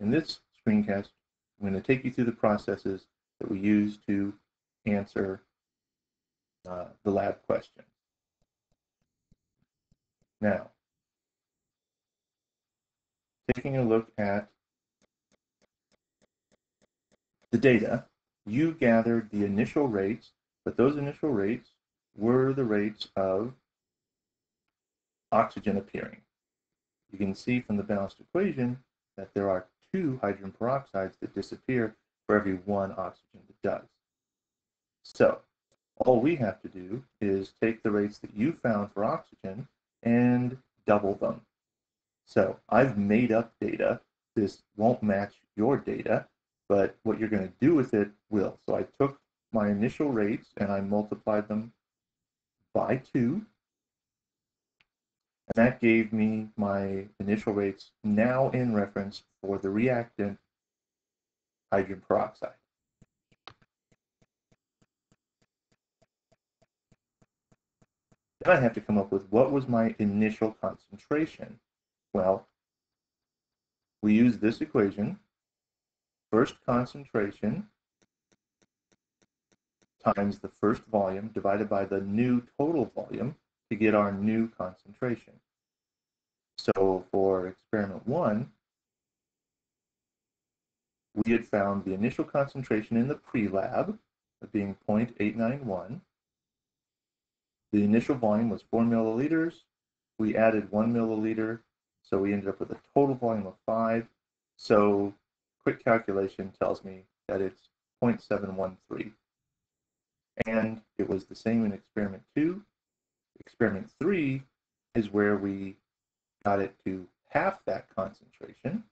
in this screencast, I'm going to take you through the processes that we use to answer the lab question. Now, taking a look at the data, you gathered the initial rates, but those initial rates were the rates of oxygen appearing. You can see from the balanced equation that there are 2 hydrogen peroxides that disappear for every 1 oxygen that does. So all we have to do is take the rates that you found for oxygen and double them. So I've made up data. This won't match your data, but what you're going to do with it will. So I took my initial rates and I multiplied them by 2. And that gave me my initial rates now in reference for the reactant hydrogen peroxide. Then I have to come up with what was my initial concentration. Well, we use this equation, first concentration times the first volume divided by the new total volume to get our new concentration. So for experiment 1, we had found the initial concentration in the pre-lab of being 0.891. The initial volume was 4 milliliters. We added 1 milliliter, so we ended up with a total volume of 5. So quick calculation tells me that it's 0.713. And it was the same in experiment 2. Experiment 3 is where we got it to half that concentration.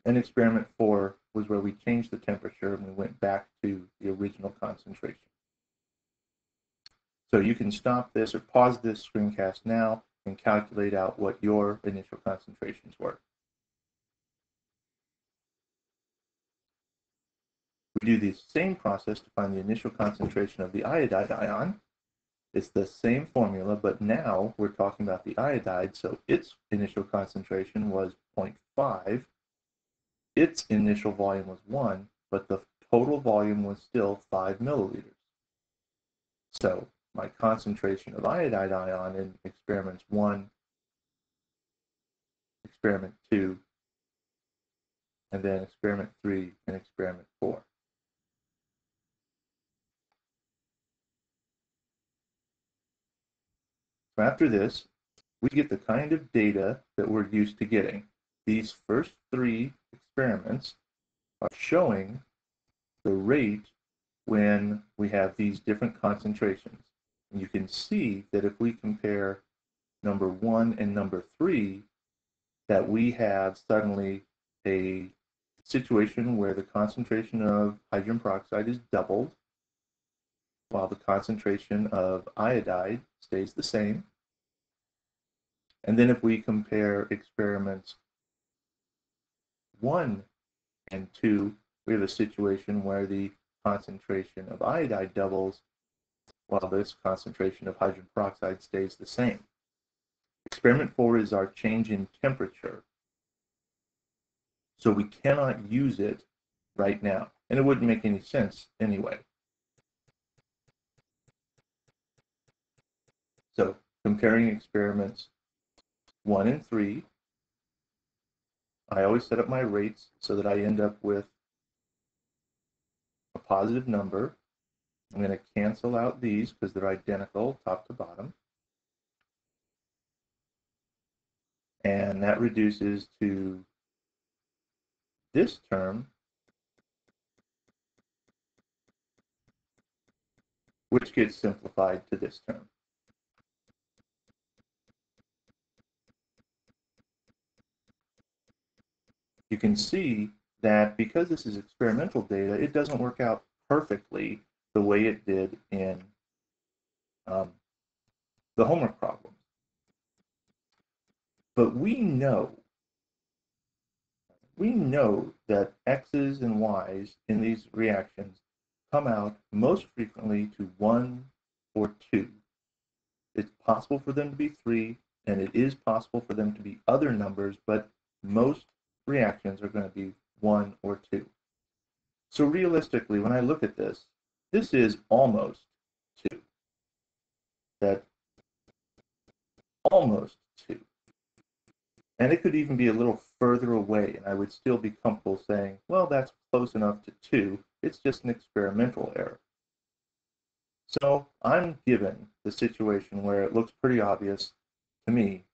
And experiment 4 was where we changed the temperature and we went back to the original concentration. So you can stop this or pause this screencast now and calculate out what your initial concentrations were. We do the same process to find the initial concentration of the iodide ion. It's the same formula, but now we're talking about the iodide, so its initial concentration was 0.5. Its initial volume was 1, but the total volume was still 5 milliliters. So my concentration of iodide ion in experiments 1, experiment 2, and then experiment 3 and experiment 4. So after this, we get the kind of data that we're used to getting. These first 3 experiments are showing the rate when we have these different concentrations. And you can see that if we compare number 1 and number 3, that we have suddenly a situation where the concentration of hydrogen peroxide is doubled, while the concentration of iodide stays the same. And then if we compare experiments 1 and 2, we have a situation where the concentration of iodide doubles, while this concentration of hydrogen peroxide stays the same. Experiment 4 is our change in temperature. So we cannot use it right now, and it wouldn't make any sense anyway. So comparing experiments 1 and 3, I always set up my rates so that I end up with a positive number. I'm going to cancel out these because they're identical top to bottom. And that reduces to this term, which gets simplified to this term. You can see that because this is experimental data, it doesn't work out perfectly the way it did in the homework problems. But we know that X's and Y's in these reactions come out most frequently to 1 or 2. It's possible for them to be 3, and it is possible for them to be other numbers, but most reactions are going to be 1 or 2. So realistically, when I look at this, this is almost 2. That's almost 2. And it could even be a little further away, and I would still be comfortable saying, well, that's close enough to 2. It's just an experimental error. So I'm given the situation where it looks pretty obvious to me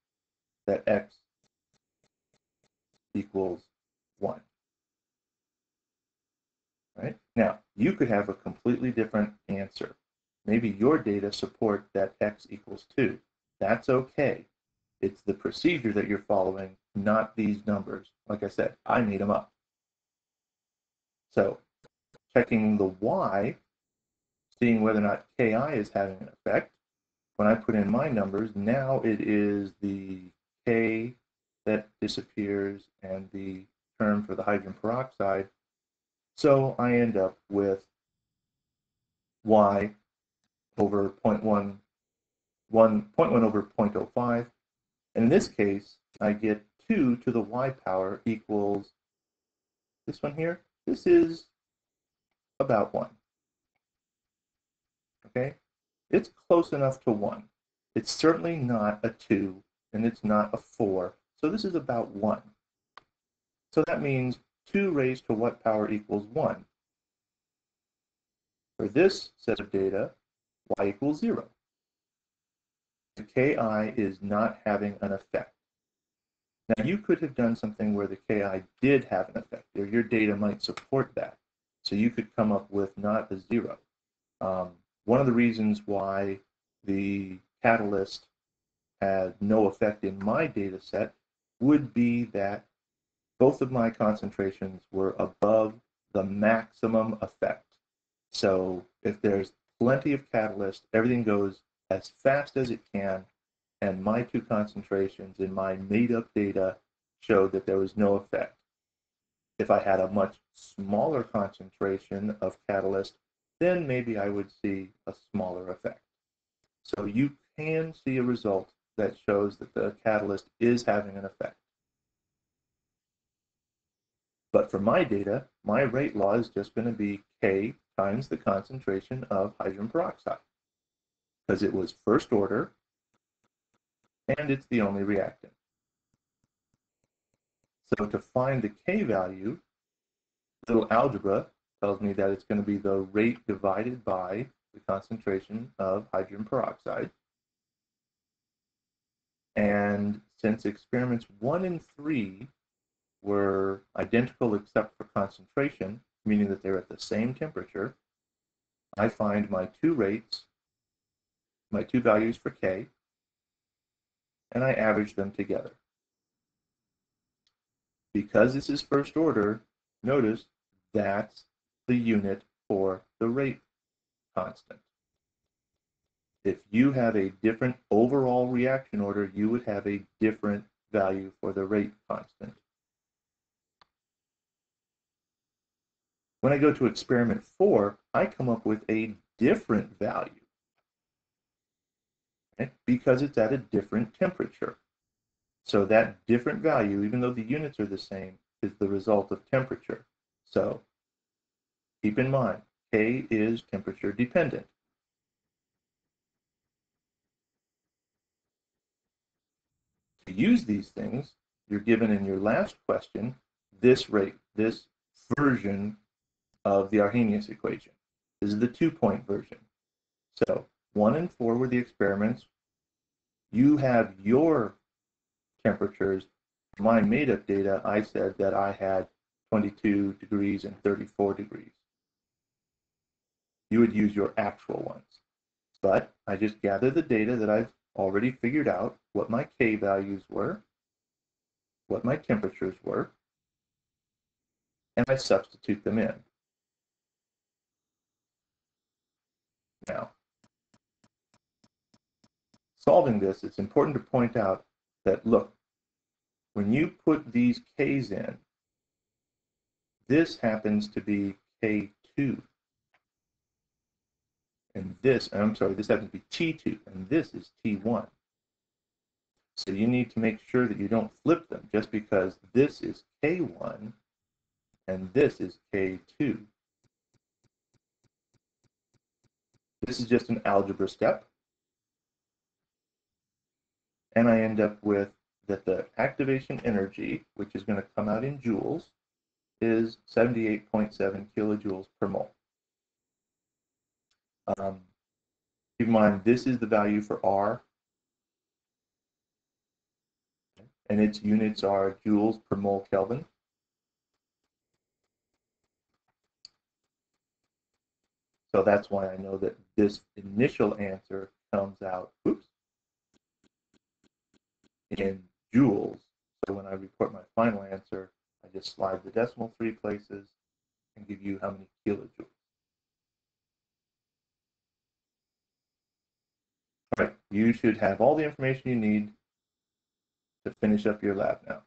that x equals 1. Right? Now, you could have a completely different answer. Maybe your data support that x equals 2. That's okay. It's the procedure that you're following, not these numbers. Like I said, I made them up. So checking the y, seeing whether or not ki is having an effect. When I put in my numbers, now it is the k that disappears and the term for the hydrogen peroxide. So I end up with y over 0.1 over 0.05. And in this case, I get 2 to the y power equals this one here. This is about 1. Okay? It's close enough to 1. It's certainly not a 2, and it's not a 4. So this is about 1. So that means 2 raised to what power equals 1? For this set of data, y equals 0. The ki is not having an effect. Now, you could have done something where the ki did have an effect, or your data might support that. So you could come up with not a 0. One of the reasons why the catalyst had no effect in my data set would be that both of my concentrations were above the maximum effect. So if there's plenty of catalyst, everything goes as fast as it can, and my two concentrations in my made-up data showed that there was no effect. If I had a much smaller concentration of catalyst, then maybe I would see a smaller effect. So you can see a result that shows that the catalyst is having an effect. But for my data, my rate law is just going to be K times the concentration of hydrogen peroxide, because it was first order and it's the only reactant. So to find the K value, little algebra tells me that it's going to be the rate divided by the concentration of hydrogen peroxide. And since experiments 1 and 3 were identical except for concentration, meaning that they're at the same temperature, I find my two rates, my two values for K, and I average them together. Because this is first order, notice that's the unit for the rate constant. If you have a different overall reaction order, you would have a different value for the rate constant. When I go to experiment 4, I come up with a different value, okay, because it's at a different temperature. So that different value, even though the units are the same, is the result of temperature. So keep in mind, K is temperature dependent. To use these things, you're given in your last question this rate, this version of the Arrhenius equation. This is the 2-point version. So 1 and 4 were the experiments. You have your temperatures. My made-up data, I said that I had 22 degrees and 34 degrees. You would use your actual ones. But I just gather the data that I've already figured out, what my K values were, what my temperatures were, and I substitute them in. Now, solving this, it's important to point out that, look, when you put these Ks in, this happens to be K2. And this, I'm sorry, this happens to be T2, and this is T1. So you need to make sure that you don't flip them just because this is K1 and this is K2. This is just an algebra step. And I end up with that the activation energy, which is going to come out in joules, is 78.7 kilojoules per mole. Keep in mind, this is the value for R, and its units are joules per mole Kelvin. So that's why I know that this initial answer comes out, in joules. So when I report my final answer, I just slide the decimal 3 places and give you how many kilojoules. All right, you should have all the information you need to finish up your lab now.